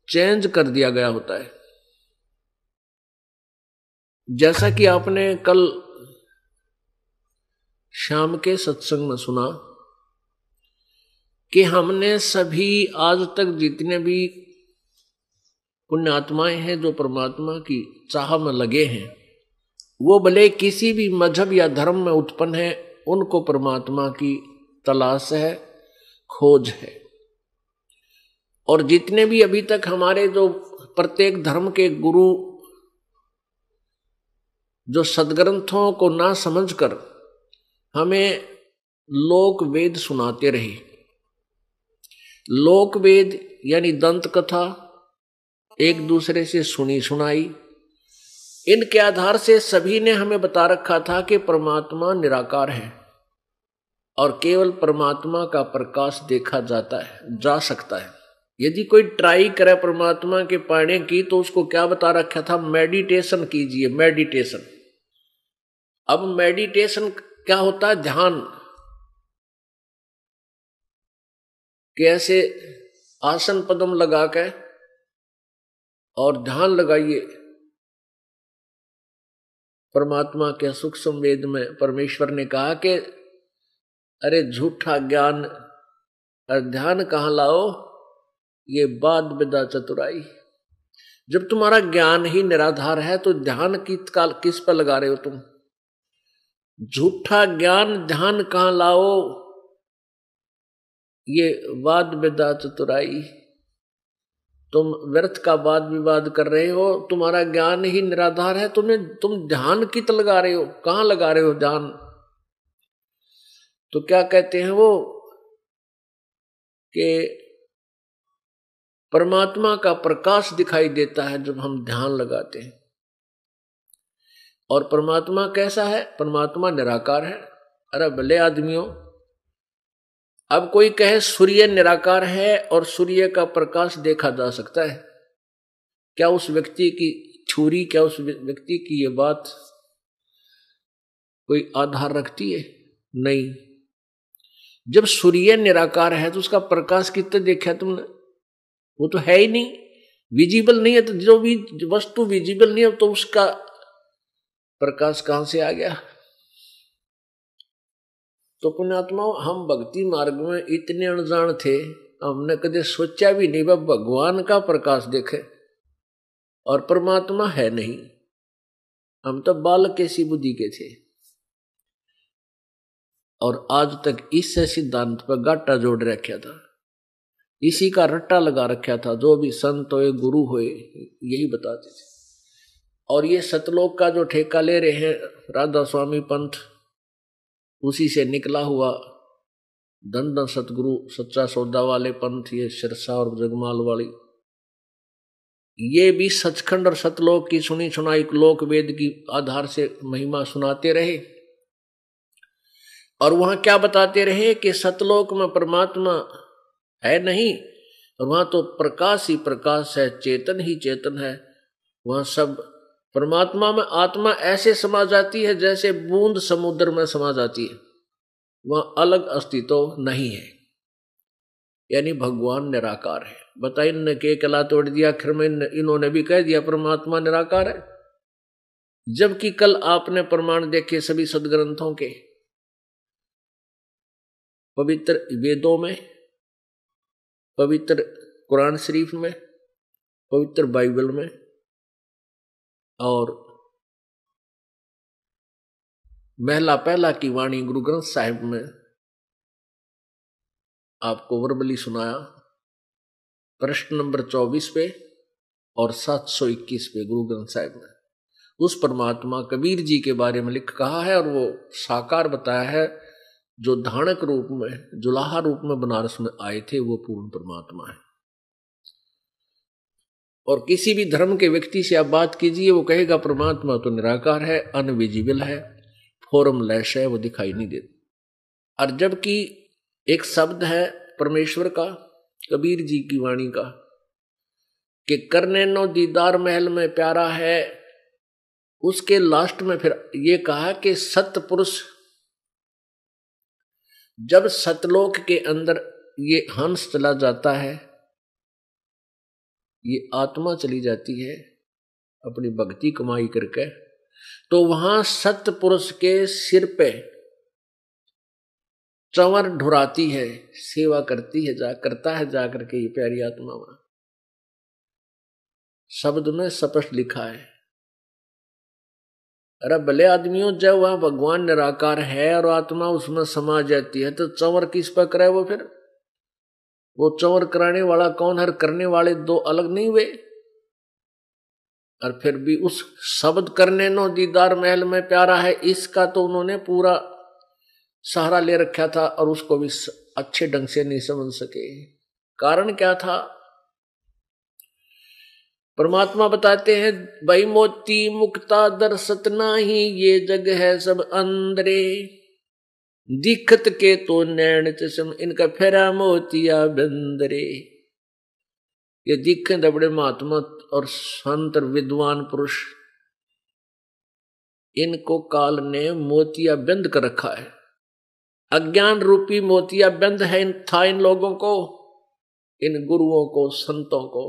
Change कर दिया गया होता है। जैसा कि आपने कल शाम के सत्संग में सुना कि हमने सभी आज तक जितने भी पुण्यात्माएं हैं जो परमात्मा की चाह में लगे हैं, वो भले किसी भी मजहब या धर्म में उत्पन्न है, उनको परमात्मा की तलाश है, खोज है। और जितने भी अभी तक हमारे जो प्रत्येक धर्म के गुरु जो सदग्रंथों को ना समझकर हमें लोक वेद सुनाते रहे, लोक वेद यानी दंत कथा एक दूसरे से सुनी सुनाई, इनके आधार से सभी ने हमें बता रखा था कि परमात्मा निराकार है और केवल परमात्मा का प्रकाश देखा जा सकता है। यदि कोई ट्राई करे परमात्मा के पाने की तो उसको क्या बता रखा था, मेडिटेशन कीजिए, मेडिटेशन। अब मेडिटेशन क्या होता है, ध्यान। कैसे आसन पद्म लगा के और ध्यान लगाइए परमात्मा के सुख संवेद में। परमेश्वर ने कहा कि अरे झूठा ज्ञान और ध्यान कहाँ लाओ, ये बात विदा चतुराई। जब तुम्हारा ज्ञान ही निराधार है तो ध्यान किस पर लगा रहे हो तुम? झूठा ज्ञान ध्यान कहाँ लाओ, ये वाद विदा चतुराई। तुम व्यर्थ का वाद विवाद कर रहे हो, तुम्हारा ज्ञान ही निराधार है, तुम ध्यान कित लगा रहे हो, कहाँ लगा रहे हो ध्यान? तो क्या कहते हैं वो कि परमात्मा का प्रकाश दिखाई देता है जब हम ध्यान लगाते हैं। और परमात्मा कैसा है? परमात्मा निराकार है। अरे भले आदमियों, अब कोई कहे सूर्य निराकार है और सूर्य का प्रकाश देखा जा सकता है, क्या उस व्यक्ति की छुरी, क्या उस व्यक्ति की ये बात कोई आधार रखती है? नहीं। जब सूर्य निराकार है तो उसका प्रकाश कितना देखा तुमने? वो तो है ही नहीं, विजिबल नहीं है। तो जो भी वस्तु विजिबल नहीं है तो उसका प्रकाश कहां से आ गया? तो पुण्यात्माओं, हम भक्ति मार्ग में इतने अनजान थे, हमने कभी सोचा भी नहीं वह भगवान का प्रकाश देखे और परमात्मा है नहीं। हम तो बालक के सी बुद्धि के थे और आज तक इस सिद्धांत पर गाटा जोड़ रखा था, इसी का रट्टा लगा रखा था। जो भी संत होए गुरु होए यही बताते थे। और ये सतलोक का जो ठेका ले रहे हैं राधा स्वामी पंथ, उसी से निकला हुआ धन धन सतगुरु सच्चा सौदा वाले पंथ, ये सिरसा और जगमाल वाली, ये भी सचखंड और सतलोक की सुनी सुनाई लोक वेद की आधार से महिमा सुनाते रहे। और वहां क्या बताते रहे कि सतलोक में परमात्मा है नहीं, और वहां तो प्रकाश ही प्रकाश है, चेतन ही चेतन है। वहां सब परमात्मा में आत्मा ऐसे समा जाती है जैसे बूंद समुद्र में समा जाती है, वहां अलग अस्तित्व नहीं है, यानी भगवान निराकार है। बताइए, इन्होंने के कला तोड़ दिया, आखिर में इन्होंने भी कह दिया परमात्मा निराकार है। जबकि कल आपने प्रमाण देखे सभी सदग्रंथों के, पवित्र वेदों में, पवित्र कुरान शरीफ में, पवित्र बाइबल में और महला पहला की वाणी गुरु ग्रंथ साहिब में आपको वर्बली सुनाया, प्रश्न नंबर 24 पे और 721 पे गुरु ग्रंथ साहिब में उस परमात्मा कबीर जी के बारे में लिख कहा है। और वो साकार बताया है, जो धानक रूप में, जुलाहा रूप में बनारस में आए थे, वो पूर्ण परमात्मा है। और किसी भी धर्म के व्यक्ति से आप बात कीजिए, वो कहेगा परमात्मा तो निराकार है, अनविजिबल है, फॉर्मलेस है, वो दिखाई नहीं देता। और जबकि एक शब्द है परमेश्वर का, कबीर जी की वाणी का, कि करने नो दीदार महल में प्यारा है, उसके लास्ट में फिर ये कहा कि सतपुरुष, जब सतलोक के अंदर ये हंस चला जाता है ये आत्मा चली जाती है अपनी भक्ति कमाई करके, तो वहां सत्य पुरुष के सिर पे चंवर ढुराती है, सेवा करती है, करता है जा करके ये प्यारी आत्मा। वहां शब्द में स्पष्ट लिखा है। अरे भले आदमियों, जब वहां भगवान निराकार है और आत्मा उसमें समा जाती है तो चंवर किस पर करे वो? फिर वो चंवर कराने वाला कौन है? करने वाले दो अलग नहीं हुए? और फिर भी उस शब्द करने नो दीदार महल में प्यारा है, इसका तो उन्होंने पूरा सहारा ले रखा था और उसको भी अच्छे ढंग से नहीं समझ सके। कारण क्या था? परमात्मा बताते हैं, भाई मोती मुक्ता दर्शत नाही, ये जग है सब अंदरे, दिखत के तो नैन चश्म, इनका फेरा मोतिया बंदरे। ये दिखे तो बड़े महात्मा और संत विद्वान पुरुष, इनको काल ने मोतिया बंद कर रखा है। अज्ञान रूपी मोतिया बंद है था इन लोगों को, इन गुरुओं को, संतों को,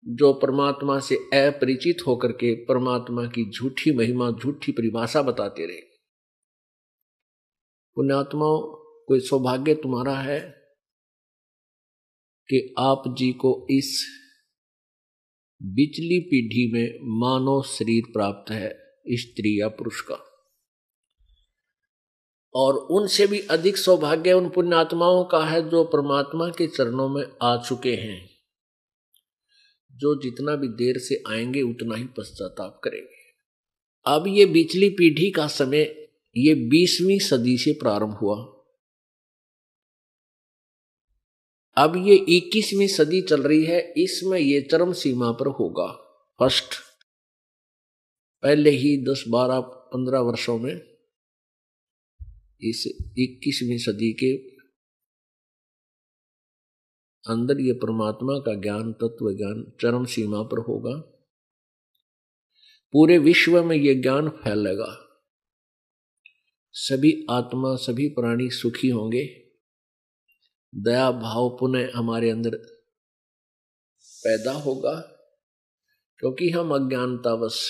जो परमात्मा से अपरिचित होकर के परमात्मा की झूठी महिमा, झूठी परिभाषा बताते रहे। पुण्यात्माओं, कोई सौभाग्य तुम्हारा है कि आप जी को इस बिचली पीढ़ी में मानव शरीर प्राप्त है, स्त्री या पुरुष का। और उनसे भी अधिक सौभाग्य उन पुण्यात्माओं का है जो परमात्मा के चरणों में आ चुके हैं, जो जितना भी देर से आएंगे उतना ही पश्चाताप करेंगे। अब ये बिचली पीढ़ी का समय, ये 20वीं सदी से प्रारंभ हुआ, अब ये 21वीं सदी चल रही है, इसमें ये चरम सीमा पर होगा। फर्स्ट पहले ही 10, 12, 15 वर्षों में इस 21वीं सदी के अंदर ये परमात्मा का ज्ञान, तत्व ज्ञान चरम सीमा पर होगा। पूरे विश्व में ये ज्ञान फैलेगा, सभी आत्मा, सभी प्राणी सुखी होंगे, दया भाव पुनः हमारे अंदर पैदा होगा, क्योंकि हम अज्ञानतावश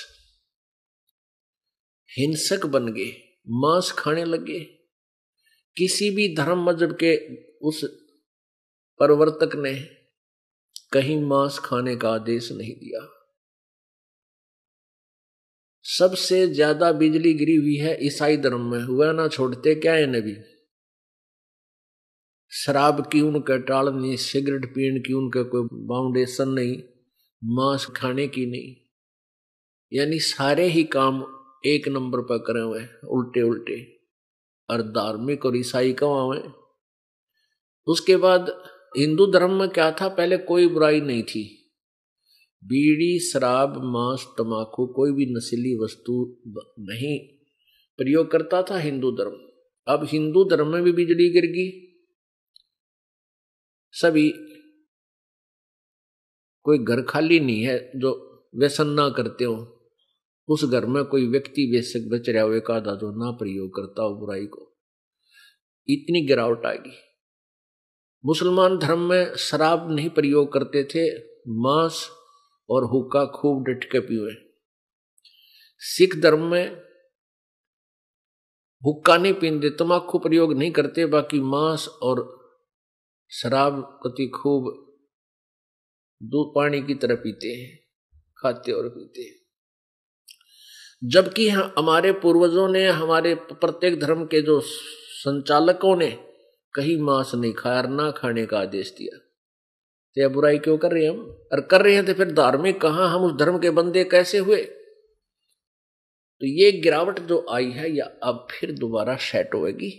हिंसक बन गए, मांस खाने लगे। किसी भी धर्म मजहब के उस प्रवर्तक ने कहीं मांस खाने का आदेश नहीं दिया। सबसे ज्यादा बिजली गिरी हुई है ईसाई धर्म में, हुआ ना छोड़ते क्या है नबी। शराब की उनका टाल नहीं, सिगरेट पीने की उनका कोई बाउंडेशन नहीं, मांस खाने की नहीं, यानी सारे ही काम एक नंबर पर करे हुए उल्टे उल्टे, और धार्मिक और ईसाई कमावे। उसके बाद हिंदू धर्म में क्या था? पहले कोई बुराई नहीं थी, बीड़ी, शराब, मांस, तंबाकू, कोई भी नशीली वस्तु नहीं प्रयोग करता था हिंदू धर्म। अब हिंदू धर्म में भी बिजली गिर गई, सभी, कोई घर खाली नहीं है जो व्यसन ना करते हो। उस घर में कोई व्यक्ति बेशक बच रहा हो, एक आधा जो ना प्रयोग करता हो बुराई को। इतनी गिरावट आ गई। मुसलमान धर्म में शराब नहीं प्रयोग करते थे, मांस और हुक्का खूब डट के पीवे। सिख धर्म में हुक्का नहीं पीते, तंबाकू प्रयोग नहीं करते, बाकी मांस और शराब कति खूब दूध पानी की तरह पीते हैं, खाते और पीते हैं। जबकि हमारे पूर्वजों ने, हमारे प्रत्येक धर्म के जो संचालकों ने कहीं मांस नहीं खाया और ना खाने का आदेश दिया। तो यह बुराई क्यों कर रहे हैं हम? और कर रहे हैं तो फिर धार्मिक कहां, हम उस धर्म के बंदे कैसे हुए? तो ये गिरावट जो आई है या अब फिर दोबारा सेट होगी,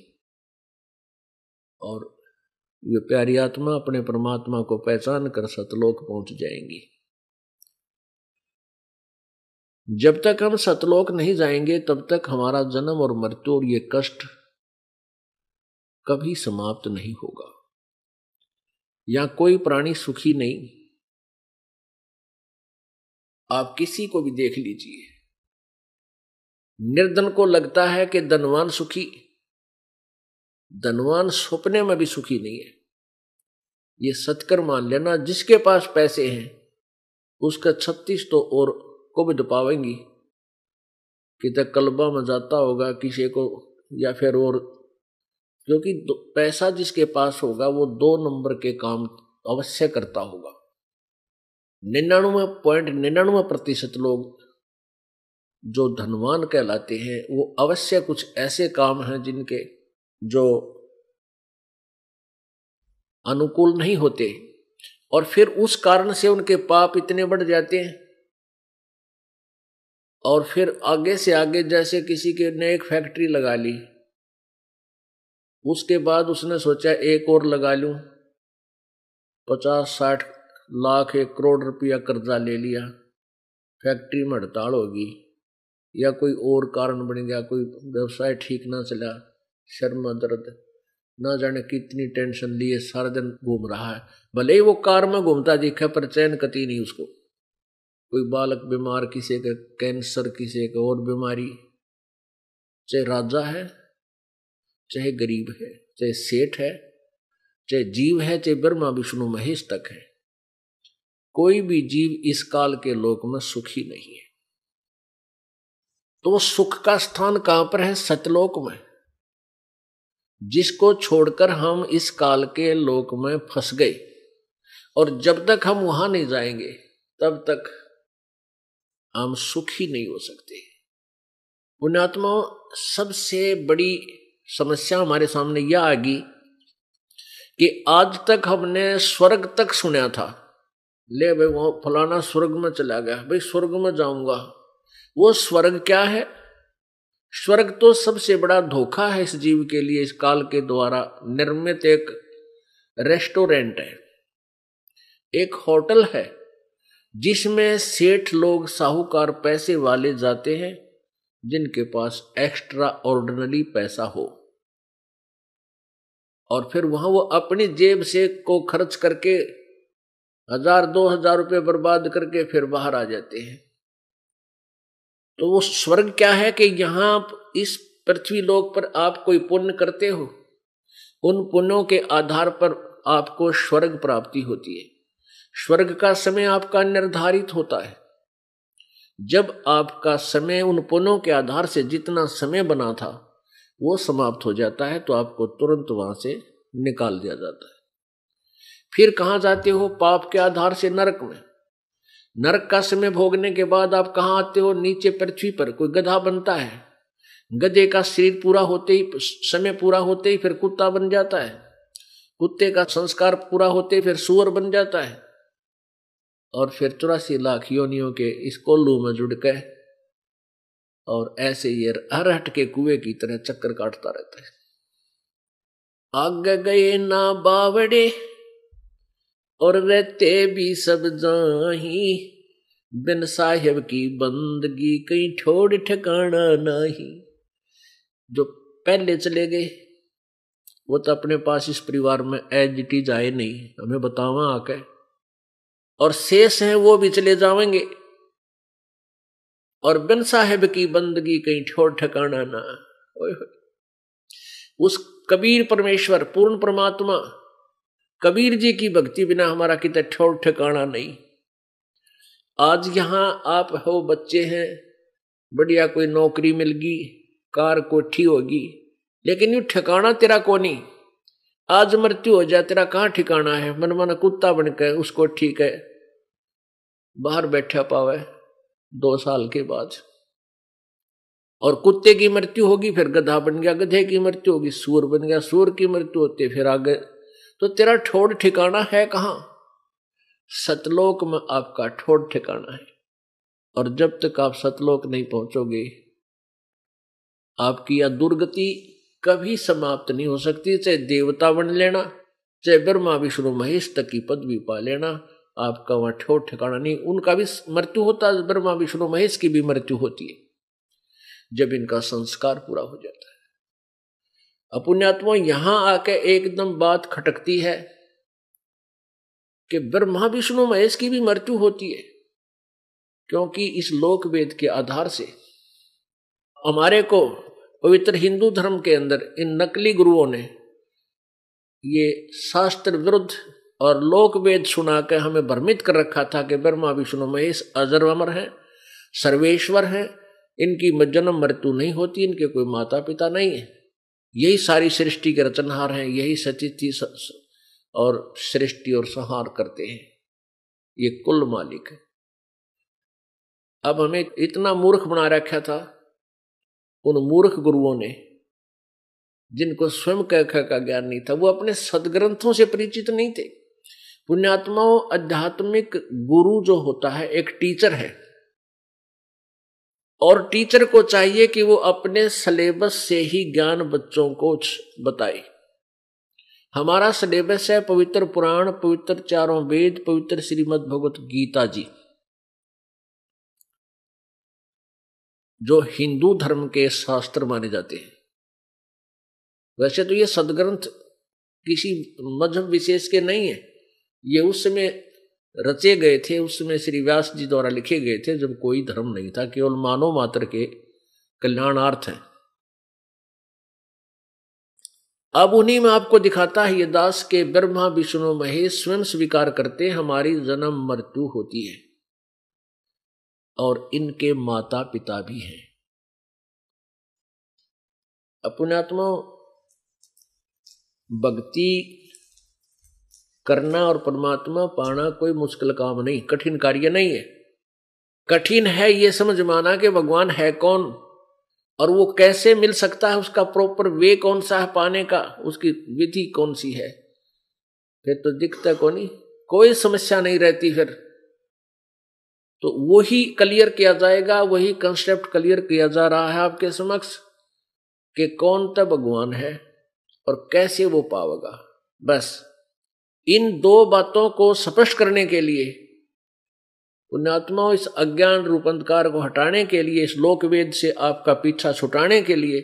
और ये प्यारी आत्मा अपने परमात्मा को पहचान कर सतलोक पहुंच जाएंगी। जब तक हम सतलोक नहीं जाएंगे तब तक हमारा जन्म और मृत्यु और ये कष्ट कभी समाप्त नहीं होगा। या कोई प्राणी सुखी नहीं। आप किसी को भी देख लीजिए, निर्धन को लगता है कि धनवान सुखी, धनवान सपने में भी सुखी नहीं है। ये सत्कर मान लेना, जिसके पास पैसे हैं उसका 36 तो और कुबद पावेंगी कि तक कल्बा में जाता होगा किसी को, या फिर और, क्योंकि पैसा जिसके पास होगा वो 2 नंबर के काम अवश्य करता होगा। 99.99% लोग जो धनवान कहलाते हैं वो अवश्य कुछ ऐसे काम हैं जिनके जो अनुकूल नहीं होते, और फिर उस कारण से उनके पाप इतने बढ़ जाते हैं। और फिर आगे से आगे, जैसे किसी के ने एक फैक्ट्री लगा ली, उसके बाद उसने सोचा एक और लगा लूं, 50-60 लाख 1 करोड़ रुपया कर्जा ले लिया, फैक्ट्री में हड़ताल होगी या कोई और कारण बन गया, कोई व्यवसाय ठीक ना चला, सर में दर्द, ना जाने कितनी टेंशन लिए सारा दिन घूम रहा है, भले ही वो कार में घूमता दिखे पर चैन कती नहीं उसको। कोई बालक बीमार, किसी का कैंसर, किसी का और बीमारी, चाहे राजा है चाहे गरीब है, चाहे सेठ है चाहे जीव है, चाहे ब्रह्मा विष्णु महेश तक है, कोई भी जीव इस काल के लोक में सुखी नहीं है। तो वो सुख का स्थान कहां पर है? सतलोक में, जिसको छोड़कर हम इस काल के लोक में फंस गए। और जब तक हम वहां नहीं जाएंगे तब तक हम सुखी नहीं हो सकते। पुण्यात्मा, सबसे बड़ी समस्या हमारे सामने यह आ गई कि आज तक हमने स्वर्ग तक सुना था, ले भाई वो फलाना स्वर्ग में चला गया, भाई स्वर्ग में जाऊंगा। वो स्वर्ग क्या है? स्वर्ग तो सबसे बड़ा धोखा है इस जीव के लिए, इस काल के द्वारा निर्मित एक रेस्टोरेंट है, एक होटल है, जिसमें सेठ लोग, साहूकार, पैसे वाले जाते हैं जिनके पास एक्स्ट्रा ऑर्डिनरी पैसा हो, और फिर वहां वो अपनी जेब से को खर्च करके 1000-2000 रुपये बर्बाद करके फिर बाहर आ जाते हैं। तो वो स्वर्ग क्या है कि यहां इस पृथ्वी लोक पर आप कोई पुण्य करते हो, उन पुण्यों के आधार पर आपको स्वर्ग प्राप्ति होती है। स्वर्ग का समय आपका निर्धारित होता है। जब आपका समय उन पुण्यों के आधार से जितना समय बना था वो समाप्त हो जाता है तो आपको तुरंत वहां से निकाल दिया जाता है। फिर कहां जाते हो? पाप के आधार से नरक में। नरक का समय भोगने के बाद आप कहां आते हो? नीचे पृथ्वी पर। कोई गधा बनता है, गधे का शरीर पूरा होते ही, समय पूरा होते ही फिर कुत्ता बन जाता है, कुत्ते का संस्कार पूरा होते ही फिर सूअर बन जाता है, और फिर 84 लाख योनियों के इस कोल्लू में जुड़ के और ऐसे ये अरहट के कुएं की तरह चक्कर काटता रहता है। आगे गए ना बावड़े और रहते भी सब जाही, बिन साहिब की बंदगी कहीं ठोड़ ठिकाना नहीं। जो पहले चले गए वो तो अपने पास इस परिवार में एज इट इज आए नहीं, हमें बतावा आके, और शेष हैं वो भी चले जाएंगे, और बिन साहिब की बंदगी कहीं ठोड़ ठिकाना ना। उस कबीर परमेश्वर, पूर्ण परमात्मा कबीर जी की भक्ति बिना हमारा कितने ठोड़ ठिकाना नहीं। आज यहां आप हो, बच्चे हैं, बढ़िया कोई नौकरी मिल गई, कार कोठी होगी, लेकिन यू ठिकाना तेरा को नहीं। आज मृत्यु हो जाए तेरा कहां ठिकाना है? मन मन कुत्ता बनकर उसको ठीक है बाहर बैठा पावे 2 साल के बाद, और कुत्ते की मृत्यु होगी फिर गधा बन गया, गधे की मृत्यु होगी सूअर बन गया, सूअर की मृत्यु होती फिर आगे। तो तेरा ठोड़ ठिकाना है कहां? सतलोक में आपका ठोड़ ठिकाना है। और जब तक आप सतलोक नहीं पहुंचोगे आपकी यह दुर्गति कभी समाप्त नहीं हो सकती। चाहे देवता बन लेना, चाहे ब्रह्मा विष्णु महेश तक की पदवी पा लेना, आपका वहां ठोड़ ठिकाना नहीं। उनका भी मृत्यु होता है, ब्रह्मा विष्णु महेश की भी मृत्यु होती है जब इनका संस्कार पूरा हो जाता है। अपुण्यात्मा, यहां आके एकदम बात खटकती है कि ब्रह्मा विष्णु महेश की भी मृत्यु होती है, क्योंकि इस लोक वेद के आधार से हमारे को पवित्र हिंदू धर्म के अंदर इन नकली गुरुओं ने ये शास्त्र विरुद्ध और लोक वेद सुना के हमें भ्रमित कर रखा था कि ब्रह्मा विष्णु महेश अजर अमर है, सर्वेश्वर है, इनकी जन्म मृत्यु नहीं होती, इनके कोई माता पिता नहीं है, यही सारी सृष्टि के रचनहार हैं, यही सचिति और सृष्टि और संहार करते हैं, ये कुल मालिक है। अब हमें इतना मूर्ख बना रखा था उन मूर्ख गुरुओं ने, जिनको स्वयं कह का ज्ञान नहीं था, वो अपने सदग्रंथों से परिचित नहीं थे। पुण्यात्माओं, आध्यात्मिक गुरु जो होता है एक टीचर है, और टीचर को चाहिए कि वो अपने सिलेबस से ही ज्ञान बच्चों को बताए। हमारा सिलेबस है पवित्र पुराण, पवित्र चारों वेद, पवित्र श्रीमद् भगवत गीता जी, जो हिंदू धर्म के शास्त्र माने जाते हैं। वैसे तो ये सदग्रंथ किसी मजहब विशेष के नहीं है, ये उस समय रचे गए थे, उस समय श्री व्यास जी द्वारा लिखे गए थे जब कोई धर्म नहीं था, केवल मानव मात्र के कल्याणार्थ है। अब उन्हीं में आपको दिखाता है ये दास के ब्रह्मा विष्णु महेश स्वयं स्वीकार करते हमारी जन्म मृत्यु होती है, और इनके माता पिता भी हैं। पुण्यात्मा, भक्ति करना और परमात्मा पाना कोई मुश्किल काम नहीं, कठिन कार्य नहीं है। कठिन है ये समझ माना कि भगवान है कौन और वो कैसे मिल सकता है, उसका प्रॉपर वे कौन सा है पाने का, उसकी विधि कौन सी है, फिर तो दिखता को नहीं, कोई समस्या नहीं रहती। फिर तो वही क्लियर किया जाएगा, वही कंसेप्ट क्लियर किया जा रहा है आपके समक्ष कि कौन तब भगवान है और कैसे वो पावेगा। बस इन दो बातों को स्पष्ट करने के लिए पुण्यात्माओं, इस अज्ञान रूप अंधकार को हटाने के लिए, इस लोक वेद से आपका पीछा छुटाने के लिए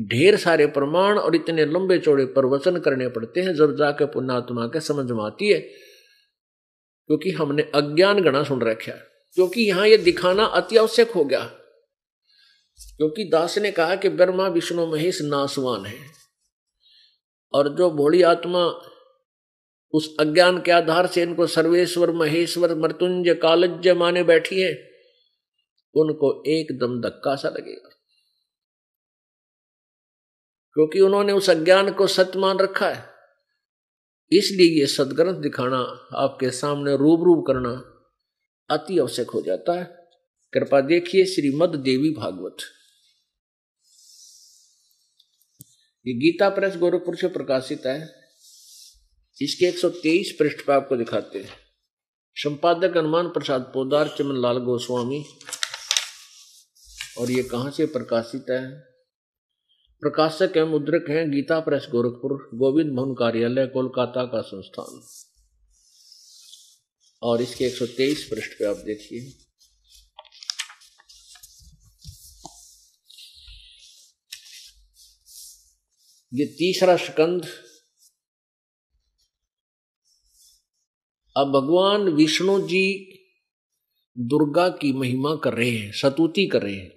ढेर सारे प्रमाण और इतने लंबे चौड़े प्रवचन करने पड़ते हैं, जब जाके पुण्यात्मा के समझ में आती है। क्योंकि हमने अज्ञान गणा सुन रखा है, क्योंकि यहां ये दिखाना अति आवश्यक हो गया। क्योंकि दास ने कहा कि ब्रह्मा विष्णु महेश नासवान है, और जो भोली आत्मा उस अज्ञान के आधार से इनको सर्वेश्वर महेश्वर मृत्युंजय कालज्य माने बैठी है, उनको एकदम धक्का सा लगेगा, क्योंकि उन्होंने उस अज्ञान को सत्य मान रखा है। इसलिए ये सदग्रंथ दिखाना, आपके सामने रूबरू करना अति आवश्यक हो जाता है। कृपा देखिए श्रीमद् देवी भागवत, ये गीता प्रेस गोरखपुर से प्रकाशित है। इसके 123 पृष्ठ पर आपको दिखाते हैं। संपादक हनुमान प्रसाद पोदार, चमन लाल गोस्वामी। और ये कहाँ से प्रकाशित है? प्रकाशक एवं मुद्रक हैं गीता प्रेस गोरखपुर, गोविंद भवन कार्यालय, कोलकाता का संस्थान। और इसके 123 पृष्ठ पे आप देखिए, ये तीसरा स्कंद। अब भगवान विष्णु जी दुर्गा की महिमा कर रहे हैं, स्तुति कर रहे हैं।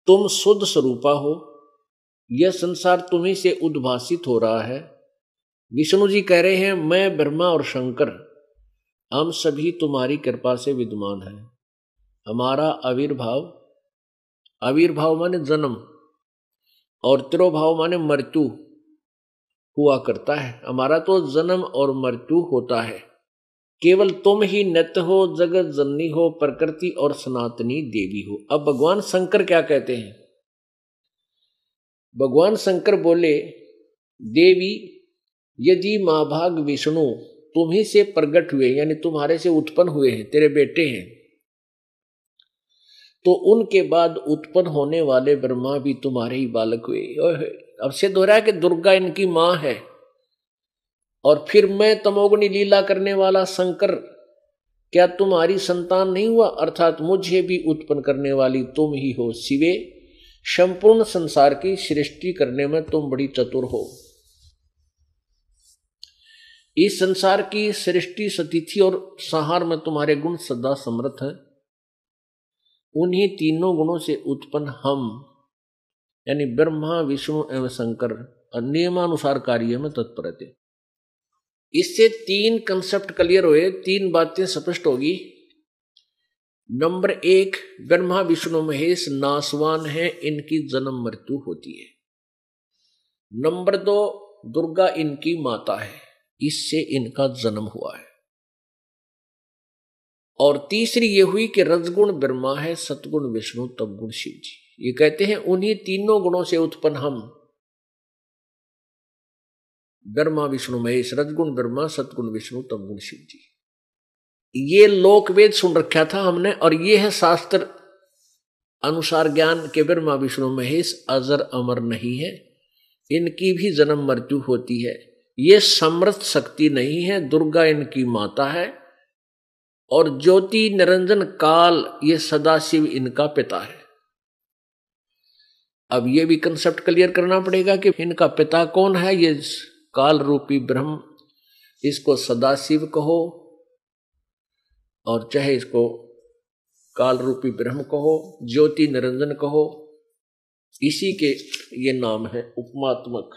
तुम शुद्ध स्वरूपा हो, यह संसार तुम्ही से उद्भासित हो रहा है। विष्णु जी कह रहे हैं, मैं ब्रह्मा और शंकर हम सभी तुम्हारी कृपा से विद्यमान हैं। हमारा आविर्भाव माने जन्म, और तिरोभाव माने मृत्यु हुआ करता है। हमारा तो जन्म और मृत्यु होता है। केवल तुम ही नित्य हो, जगत जननी हो, प्रकृति और सनातनी देवी हो। अब भगवान शंकर क्या कहते हैं? भगवान शंकर बोले, देवी यदि महाभाग विष्णु तुम्ही से प्रकट हुए, यानी तुम्हारे से उत्पन्न हुए हैं, तेरे बेटे हैं, तो उनके बाद उत्पन्न होने वाले ब्रह्मा भी तुम्हारे ही बालक हुए। अब सिद्ध हो रहा है कि दुर्गा इनकी मां है, और फिर मैं तमोगुणी लीला करने वाला शंकर क्या तुम्हारी संतान नहीं हुआ? अर्थात मुझे भी उत्पन्न करने वाली तुम ही हो शिवे। संपूर्ण संसार की सृष्टि करने में तुम बड़ी चतुर हो। इस संसार की सृष्टि, स्थिति और संहार में तुम्हारे गुण सदा समर्थ हैं। उन्हीं तीनों गुणों से उत्पन्न हम, यानी ब्रह्मा विष्णु एवं शंकर नियमानुसार कार्य में तत्पर रहते। इससे तीन कंसेप्ट क्लियर हुए, तीन बातें स्पष्ट होगी। नंबर 1, ब्रह्मा विष्णु महेश नासवान है, इनकी जन्म मृत्यु होती है। नंबर 2, दुर्गा इनकी माता है, इससे इनका जन्म हुआ है। और तीसरी ये हुई कि रजगुण ब्रह्मा है, सतगुण विष्णु, तपगुण शिव जी। ये कहते हैं उन्हीं तीनों गुणों से उत्पन्न हम, ब्रह्मा विष्णु महेश, रजगुण ब्रह्मा, सतगुण विष्णु, तपगुण शिव जी। ये लोकवेद सुन रखा था हमने, और ये है शास्त्र अनुसार ज्ञान के ब्रह्मा विष्णु महेश अजर अमर नहीं है, इनकी भी जन्म मृत्यु होती है। ये समर्थ शक्ति नहीं है, दुर्गा इनकी माता है, और ज्योति निरंजन काल ये सदाशिव इनका पिता है। अब ये भी कंसेप्ट क्लियर करना पड़ेगा कि इनका पिता कौन है। ये काल रूपी ब्रह्म, इसको सदाशिव कहो और चाहे इसको काल रूपी ब्रह्म कहो, ज्योति निरंजन कहो, इसी के ये नाम है उपमात्मक।